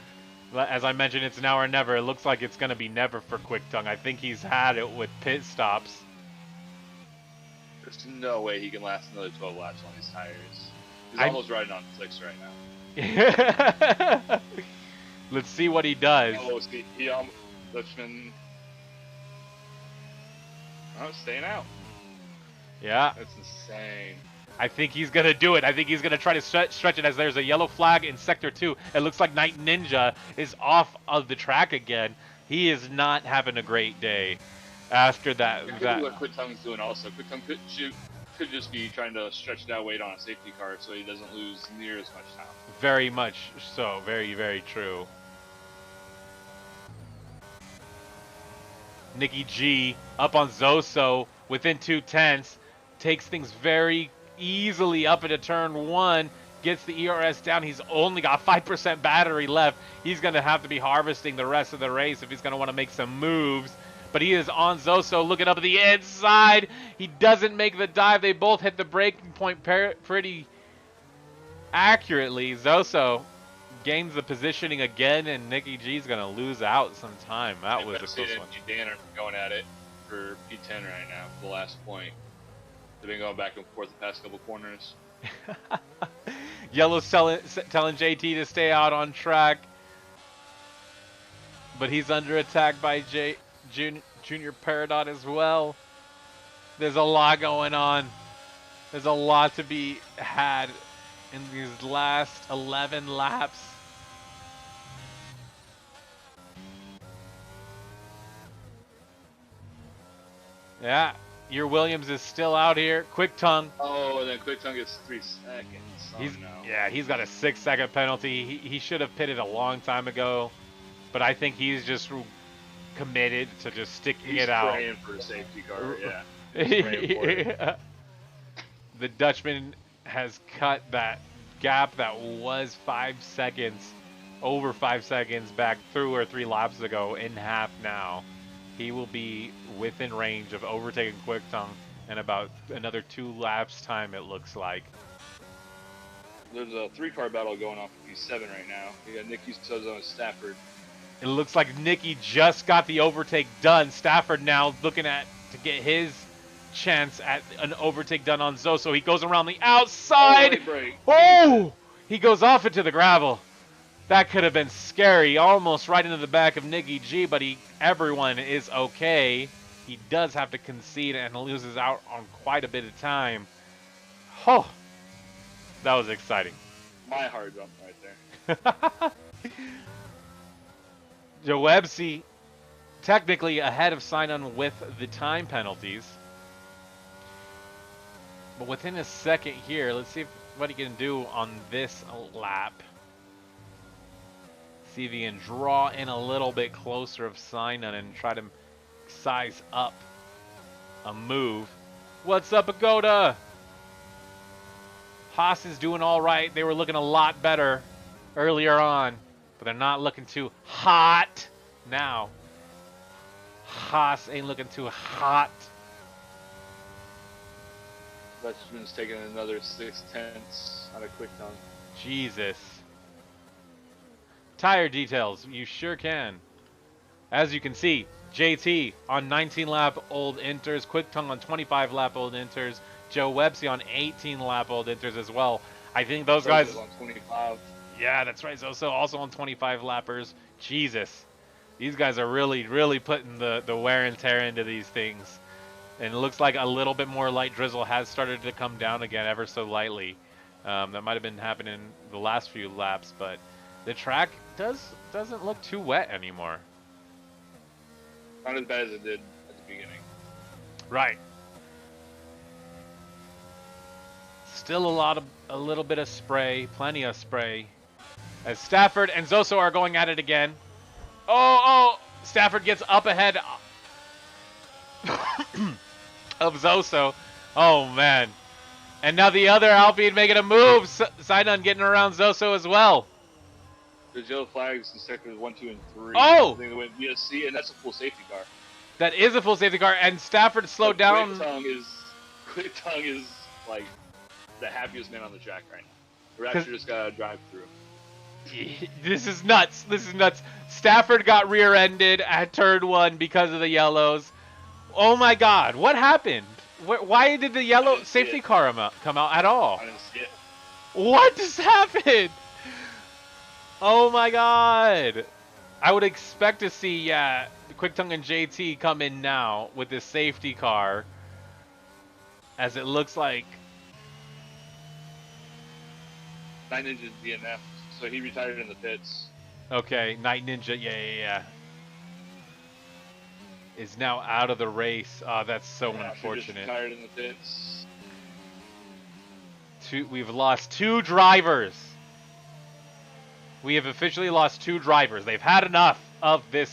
[SPEAKER 1] As I mentioned, it's now or never. It looks like it's going to be never for Quick Tongue. I think he's had it with pit stops.
[SPEAKER 2] There's no way he can last another 12 laps on these tires. He's almost riding on 6 right now.
[SPEAKER 1] Let's see what he does.
[SPEAKER 2] Oh, Dutchman. Oh, staying out.
[SPEAKER 1] Yeah.
[SPEAKER 2] That's insane.
[SPEAKER 1] I think he's going to do it. I think he's going to try to stretch it as there's a yellow flag in Sector 2. It looks like Night Ninja is off of the track again. He is not having a great day after that.
[SPEAKER 2] It could be what Quick Tongue's doing also. Quick Tongue could just be trying to stretch that weight on a safety car so he doesn't lose near as much time.
[SPEAKER 1] Very much so. Very, very true. Nicky G up on Zoso within 2/10. Takes things very easily up into turn 1. Gets the ERS down. He's only got 5% battery left. He's going to have to be harvesting the rest of the race if he's going to want to make some moves. But he is on Zoso looking up at the inside. He doesn't make the dive. They both hit the breaking point pretty accurately. Zoso gains the positioning again, and Nicky G's going to lose out some time. That was a close one.
[SPEAKER 2] Dan are going at it for P10 right now for the last point. They've been going back and forth the past couple corners.
[SPEAKER 1] Yellow's telling JT to stay out on track. But he's under attack by Junior Peridot as well. There's a lot going on. There's a lot to be had in these last 11 laps. Yeah, your Williams is still out here. Quick Tongue.
[SPEAKER 2] Oh, and then Quick Tongue gets 3 seconds. Oh, no.
[SPEAKER 1] Yeah, he's got a 6-second penalty. He should have pitted a long time ago, but I think he's just committed to just sticking it out.
[SPEAKER 2] He's praying for a safety car, yeah. He's praying for it.
[SPEAKER 1] The Dutchman has cut that gap that was 5 seconds, over 5 seconds back 2 or 3 laps ago in half now. He will be within range of overtaking Quick Tongue in about another 2 laps time, it looks like.
[SPEAKER 2] There's a 3-car battle going on for P7 right now. You got Nicky Sozo and Stafford.
[SPEAKER 1] It looks like Nicky just got the overtake done. Stafford now looking to get his chance at an overtake done on Zoso. He goes around the outside. Oh! He goes off into the gravel. That could have been scary. Almost right into the back of Nicky G, but everyone is okay. He does have to concede and loses out on quite a bit of time. Oh, that was exciting.
[SPEAKER 2] My heart jumped right there.
[SPEAKER 1] Joebsy technically ahead of Sinon with the time penalties. But within a second here, let's see what he can do on this lap. See if he can draw in a little bit closer of Sinon and try to size up a move. What's up, Agoda? Haas is doing all right. They were looking a lot better earlier on, but they're not looking too hot now. Haas ain't looking too hot.
[SPEAKER 2] Dutchman's taking another 6/10 out of quick tongue.
[SPEAKER 1] Jesus. Tire details, you sure can. As you can see, JT on 19 lap old inters, Quick Tongue on 25 lap old inters, Joe Websey on 18 lap old inters as well. I think those guys
[SPEAKER 2] on 25.
[SPEAKER 1] Yeah, that's right. So also on 25 lappers. Jesus. These guys are really putting the wear and tear into these things. And it looks like a little bit more light drizzle has started to come down again ever so lightly. That might have been happening the last few laps, but the track doesn't look too wet anymore.
[SPEAKER 2] Not as bad as it did at the beginning.
[SPEAKER 1] Right. Still a little bit of spray, plenty of spray. As Stafford and Zoso are going at it again. Oh, Stafford gets up ahead of Zoso. Oh, man. And now the other Alpine making a move. Sidon getting around Zoso as well.
[SPEAKER 2] There's yellow flags in sectors 1, 2, and 3.
[SPEAKER 1] Oh!
[SPEAKER 2] I think they went VSC, and that's a full safety car.
[SPEAKER 1] That is a full safety car, and Stafford slowed down.
[SPEAKER 2] Quick Tongue is like the happiest man on the track right now. The Raptor just got a drive through.
[SPEAKER 1] This is nuts. This is nuts. Stafford got rear-ended at turn 1 because of the yellows. Oh my God, what happened? Why did the yellow safety car come out at all?
[SPEAKER 2] I didn't see it.
[SPEAKER 1] What just happened? Oh my God. I would expect to see, Quick Tongue and JT come in now with this safety car. As it looks like
[SPEAKER 2] 9 Ninja's DNF, so he retired in the pits.
[SPEAKER 1] Okay, Night Ninja, yeah. Is now out of the race. Oh, that's so unfortunate.
[SPEAKER 2] Just retired in the pits.
[SPEAKER 1] We've lost 2 drivers. We have officially lost 2 drivers. They've had enough of this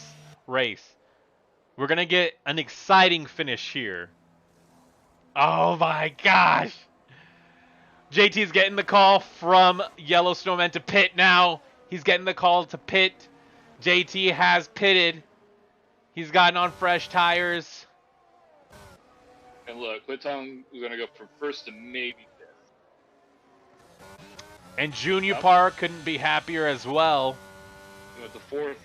[SPEAKER 1] race. We're going to get an exciting finish here. Oh my gosh. JT's getting the call from Yellow Snowman to pit now. He's getting the call to pit. JT has pitted. He's gotten on fresh tires.
[SPEAKER 2] And look, Quick Tongue is going to go from first to maybe 5th.
[SPEAKER 1] And Junior Parr couldn't be happier as well.
[SPEAKER 2] With the 4th.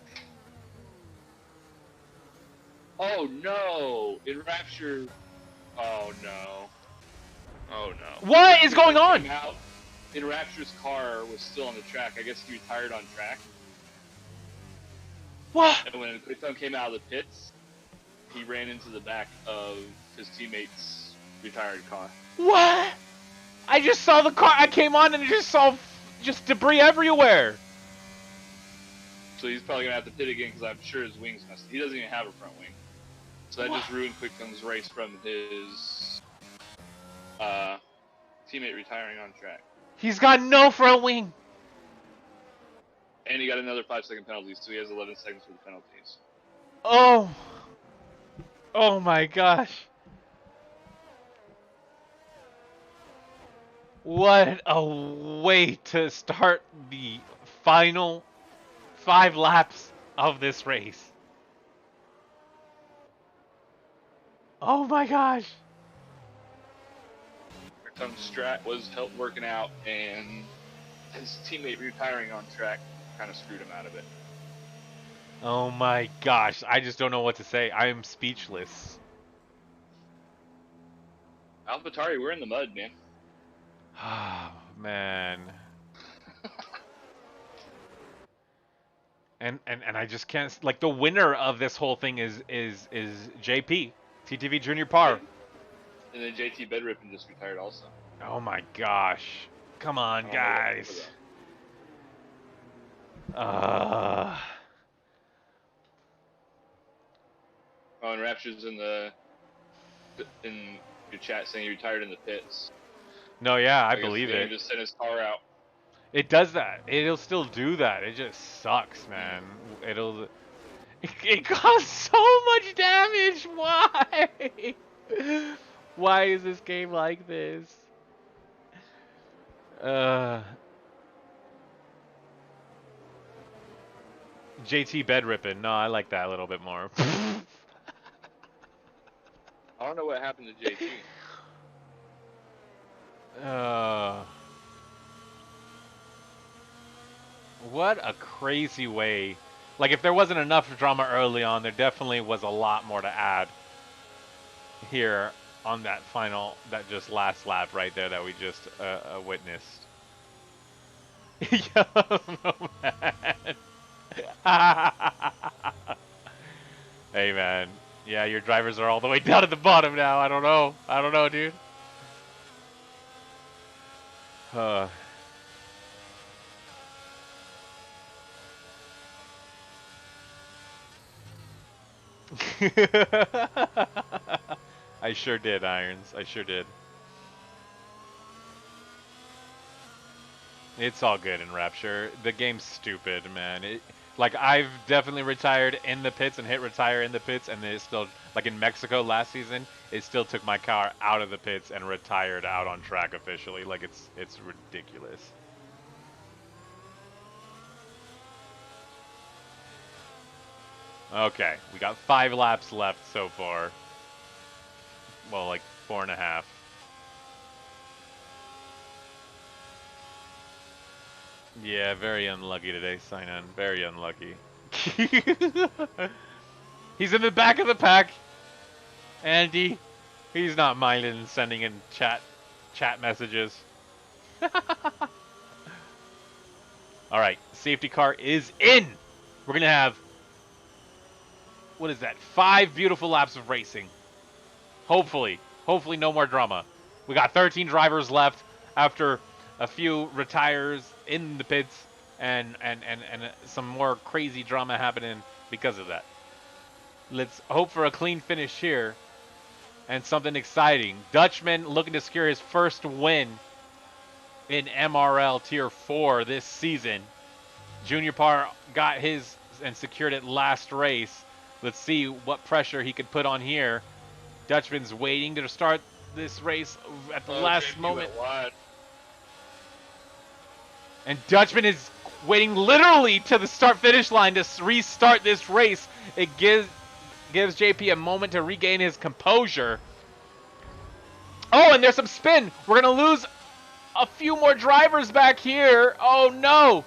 [SPEAKER 2] Oh no! Enrapture. Oh no. Oh no.
[SPEAKER 1] What is going on?
[SPEAKER 2] Enrapture's car was still on the track. I guess he retired on track.
[SPEAKER 1] What?
[SPEAKER 2] And when Quick Tongue came out of the pits, he ran into the back of his teammate's retired car.
[SPEAKER 1] What? I just saw the car. I came on and I just saw just debris everywhere.
[SPEAKER 2] So he's probably going to have to pit again because I'm sure his wing's messed. He doesn't even have a front wing. So that just ruined Quick Tongue's race from his teammate retiring on track.
[SPEAKER 1] He's got no front wing.
[SPEAKER 2] And he got another 5-second penalty, so he has 11 seconds for the penalties.
[SPEAKER 1] Oh. Oh my gosh. What a way to start the final 5 laps of this race. Oh my gosh.
[SPEAKER 2] Quick Tongue's strat was help working out, and his teammate retiring on track kind of screwed him out of it.
[SPEAKER 1] Oh my gosh. I just don't know what to say. I am speechless.
[SPEAKER 2] AlphaTauri, we're in the mud, man.
[SPEAKER 1] Oh, man. And I just can't, like, the winner of this whole thing is JP, TTV Junior Parr.
[SPEAKER 2] And then JT Bedrippin just retired also.
[SPEAKER 1] Oh my gosh. Come on, guys.
[SPEAKER 2] Oh, and Rapture's in your chat saying he retired in the pits.
[SPEAKER 1] No, yeah, I believe it.
[SPEAKER 2] He just sent his car out.
[SPEAKER 1] It does that. It'll still do that. It just sucks, man. It caused so much damage. Why? Why is this game like this? JT bed ripping. No, I like that a little bit more.
[SPEAKER 2] I don't know what happened to JT.
[SPEAKER 1] uh, what a crazy way. Like, if there wasn't enough drama early on, there definitely was a lot more to add here on that final, that just last lap right there that we just witnessed. Yo, man. Hey, man. Yeah, your drivers are all the way down at the bottom now. I don't know. I don't know, dude. Uh. I sure did, Irons. I sure did. It's all good in Rapture. The game's stupid, man. Like, I've definitely retired in the pits and hit retire in the pits, and it still, like in Mexico last season, it still took my car out of the pits and retired out on track officially. Like, it's ridiculous. Okay, we got 5 laps left so far. Well, like 4.5. Yeah, very unlucky today, Sinan. Very unlucky. He's in the back of the pack. Andy, he's not minding sending in chat messages. All right, safety car is in. We're gonna have, what is that? 5 beautiful laps of racing. Hopefully no more drama. We got 13 drivers left after a few retires in the pits and some more crazy drama happening because of that. Let's hope for a clean finish here and something exciting. Dutchman looking to secure his first win in MRL Tier 4 this season. Junior Par got his and secured it last race. Let's see what pressure he could put on here. Dutchman's waiting to start this race at the last moment. And Dutchman is waiting literally to the start-finish line to restart this race. It gives JP a moment to regain his composure. Oh, and there's some spin. We're going to lose a few more drivers back here. Oh, no.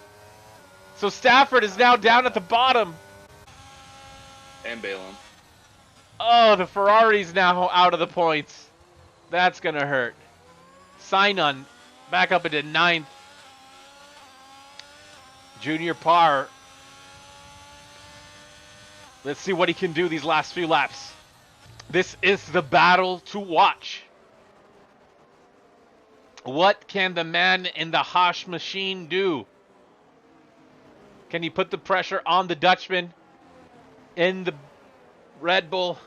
[SPEAKER 1] So Stafford is now down at the bottom.
[SPEAKER 2] And Balin.
[SPEAKER 1] Oh, the Ferrari's now out of the points. That's going to hurt. Sinon back up into 9th. Junior Par. Let's see what he can do these last few laps. This is the battle to watch. What can the man in the Hosh machine do? Can he put the pressure on the Dutchman in the Red Bull?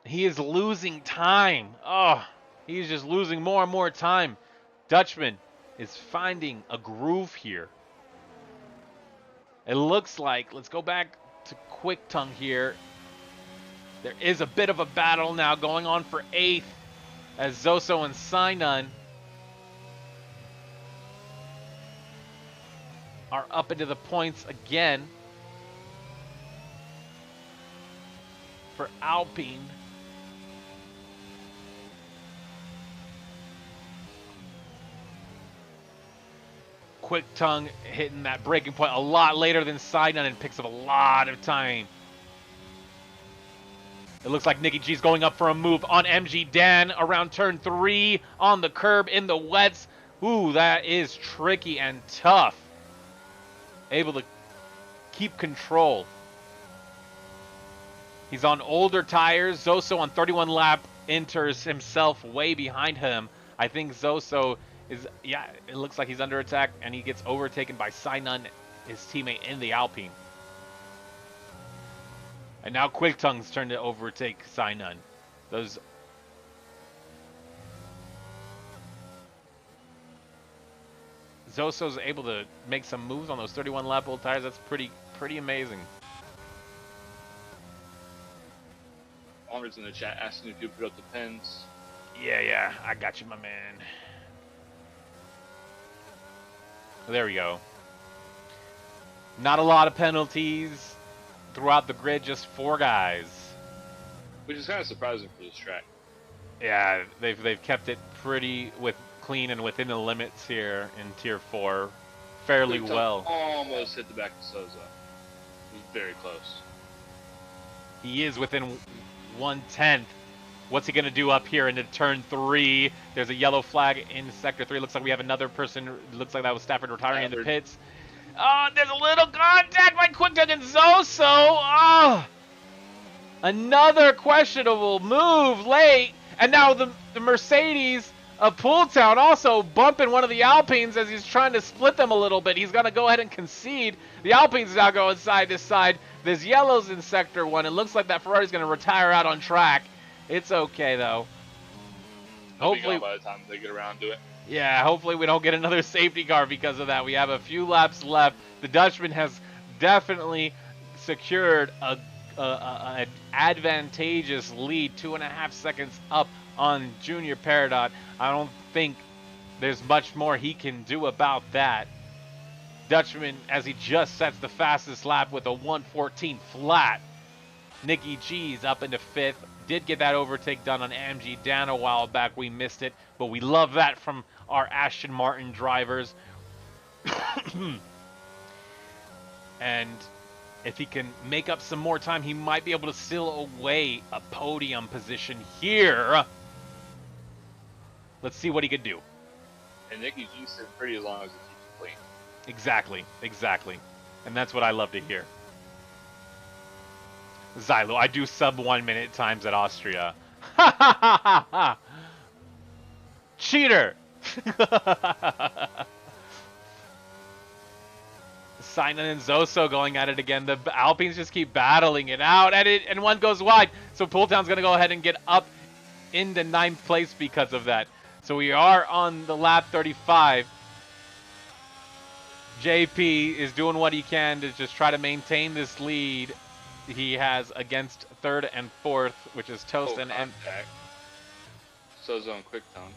[SPEAKER 1] He is losing time. Oh, he's just losing more and more time. Dutchman is finding a groove here. It looks like, let's go back to Quick Tongue here. There is a bit of a battle now going on for 8th as Zoso and Sinon are up into the points again. For Alpine. Quick Tongue hitting that breaking point a lot later than Sinon and picks up a lot of time. It looks like Nicky G's going up for a move on MG Dan around turn 3 on the curb in the wets. Ooh, that is tricky and tough. Able to keep control. He's on older tires. Zoso on 31 lap enters himself way behind him. I think Zoso is, yeah, it looks like he's under attack, and he gets overtaken by Sinon, his teammate in the Alpine. And now Quick Tongue's turn to overtake Sinon. Those Zoso's able to make some moves on those 31 lap old tires. That's pretty amazing.
[SPEAKER 2] Honor's in the chat asking if you put up the pins.
[SPEAKER 1] Yeah, I got you, my man. There we go. Not a lot of penalties throughout the grid, just 4 guys.
[SPEAKER 2] Which is kind of surprising for this track.
[SPEAKER 1] Yeah, they've kept it pretty clean and within the limits here in Tier 4 fairly
[SPEAKER 2] Quick
[SPEAKER 1] well.
[SPEAKER 2] almost hit the back of Sosa. It was very close.
[SPEAKER 1] He is within 1/10. What's he going to do up here into turn 3? There's a yellow flag in Sector 3. Looks like we have another person. Looks like that was Stafford retiring into pits. Oh, there's a little contact by Quick-Tongue and Zoso. Oh, another questionable move late. And now the Mercedes of Pooltown also bumping one of the Alpines as he's trying to split them a little bit. He's going to go ahead and concede. The Alpines now going side to side. There's yellows in Sector 1. It looks like that Ferrari's going to retire out on track. It's okay, though.
[SPEAKER 2] Hopefully, by the time they get around to it.
[SPEAKER 1] Yeah, hopefully we don't get another safety car because of that. We have a few laps left. The Dutchman has definitely secured an advantageous lead, 2.5 seconds up on Junior Peridot. I don't think there's much more he can do about that. Dutchman, as he just sets the fastest lap with a 1:14 flat. Nicky G's up into 5th. Did get that overtake done on AMG Dan a while back. We missed it, but we love that from our Aston Martin drivers. And if he can make up some more time, he might be able to steal away a podium position here. Let's see what he could do.
[SPEAKER 2] And Nicky G said pretty as long as it keeps it clean.
[SPEAKER 1] Exactly. And that's what I love to hear. Xylo, I do sub 1 minute times at Austria. Ha ha ha ha ha! Cheater! Simon and Zoso going at it again. The Alpines just keep battling it out, and one goes wide. So Pooltown's going to go ahead and get up into 9th place because of that. So we are on the lap 35. JP is doing what he can to just try to maintain this lead he has against 3rd and 4th, which is Toast and
[SPEAKER 2] Sozo and Quick-Tongue.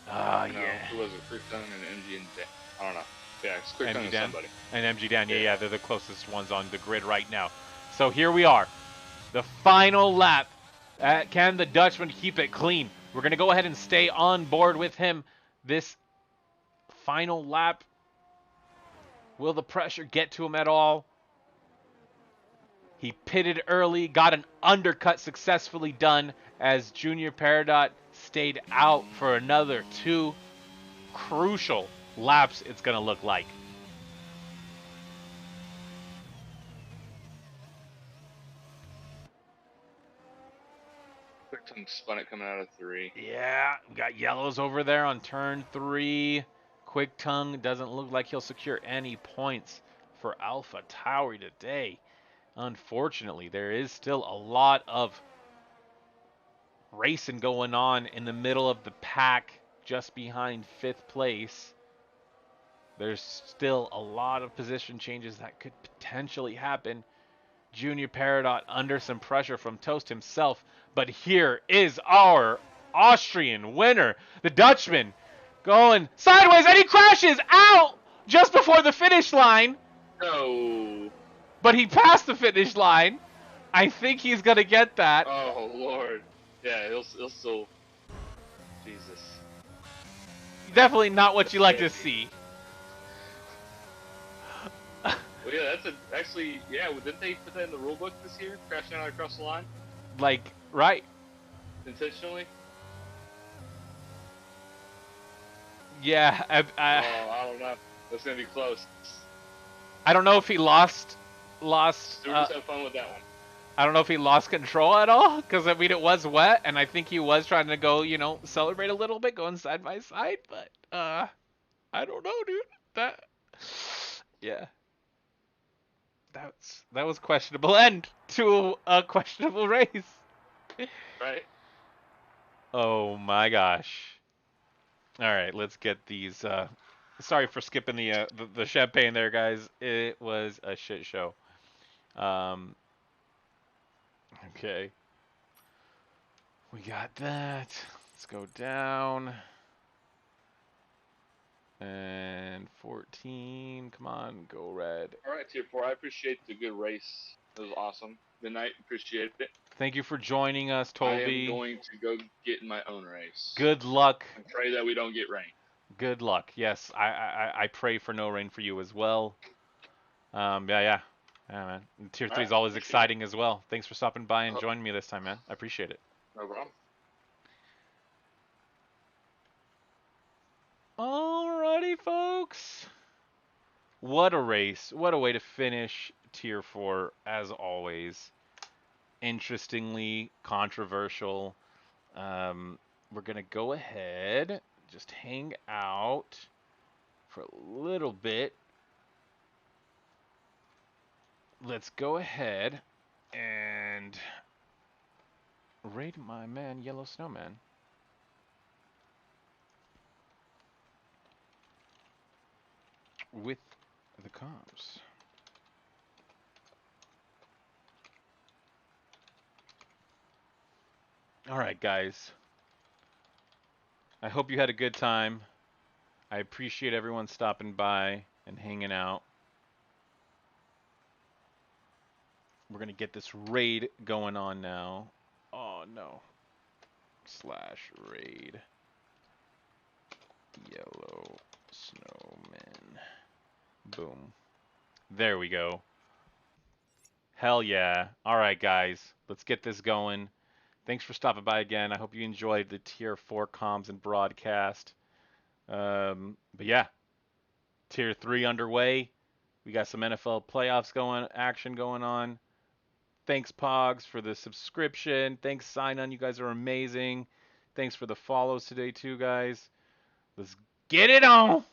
[SPEAKER 1] Yeah.
[SPEAKER 2] Who was it? Quick-Tongue and MG and Dan. I don't know. Yeah, it's Quick-Tongue and somebody.
[SPEAKER 1] And MG Dan, yeah, they're the closest ones on the grid right now. So here we are. The final lap. Can the Dutchman keep it clean? We're going to go ahead and stay on board with him this final lap. Will the pressure get to him at all? He pitted early, got an undercut successfully done as Junior Peridot stayed out for another 2 crucial laps, it's going to look like.
[SPEAKER 2] Quick-Tongue spun it coming out of 3.
[SPEAKER 1] Yeah, we got yellows over there on turn 3. Quick-Tongue doesn't look like he'll secure any points for Alpha Tauri today. Unfortunately, there is still a lot of racing going on in the middle of the pack just behind 5th place. There's still a lot of position changes that could potentially happen. Junior Peridot under some pressure from Toast himself. But here is our Austrian winner, the Dutchman, going sideways, and he crashes out just before the finish line.
[SPEAKER 2] No.
[SPEAKER 1] But he passed the finish line. I think he's going to get that.
[SPEAKER 2] Oh, Lord. Yeah, he'll still... Jesus.
[SPEAKER 1] Definitely not what you like to see.
[SPEAKER 2] Well, yeah, actually, yeah, didn't they put that in the rule book this year? Crashing out across the line?
[SPEAKER 1] Like, right.
[SPEAKER 2] Intentionally?
[SPEAKER 1] Yeah.
[SPEAKER 2] I don't know. That's going to be close.
[SPEAKER 1] I don't know if he lost.
[SPEAKER 2] Stewards have fun with that one.
[SPEAKER 1] I don't know if he lost control at all, because, I mean, it was wet, and I think he was trying to go, celebrate a little bit, going side by side, but, I don't know, dude. Yeah. That was questionable end to a questionable race.
[SPEAKER 2] Right.
[SPEAKER 1] Oh my gosh. All right, let's get these. Sorry for skipping the champagne there, guys. It was a shit show. Okay. We got that. Let's go down. And 14. Come on, go red.
[SPEAKER 2] All right, Tier 4. I appreciate the good race. It was awesome. Good night. Appreciate it.
[SPEAKER 1] Thank you for joining us,
[SPEAKER 2] I am
[SPEAKER 1] Toby.
[SPEAKER 2] going to go get in my own race.
[SPEAKER 1] Good luck.
[SPEAKER 2] And pray that we don't get rain.
[SPEAKER 1] Good luck. Yes, I pray for no rain for you as well. Yeah, man. And Tier 3 is always exciting as well. Thanks for stopping by and joining me this time, man. I appreciate it.
[SPEAKER 2] No problem.
[SPEAKER 1] Alrighty, folks. What a race. What a way to finish Tier 4, as always. Interestingly controversial. We're going to go ahead, just hang out for a little bit. Let's go ahead and raid my man, Yellow Snowman. With the comms. Alright, guys. I hope you had a good time. I appreciate everyone stopping by and hanging out. We're going to get this raid going on now. Oh, no. /raid. Yellow Snowman. Boom. There we go. Hell yeah. Alright, guys. Let's get this going. Thanks for stopping by again. I hope you enjoyed the Tier 4 comms and broadcast. But yeah. Tier 3 underway. We got some NFL playoffs action going on. Thanks, Pogs, for the subscription. Thanks, Sign-On. You guys are amazing. Thanks for the follows today, too, guys. Let's get it on!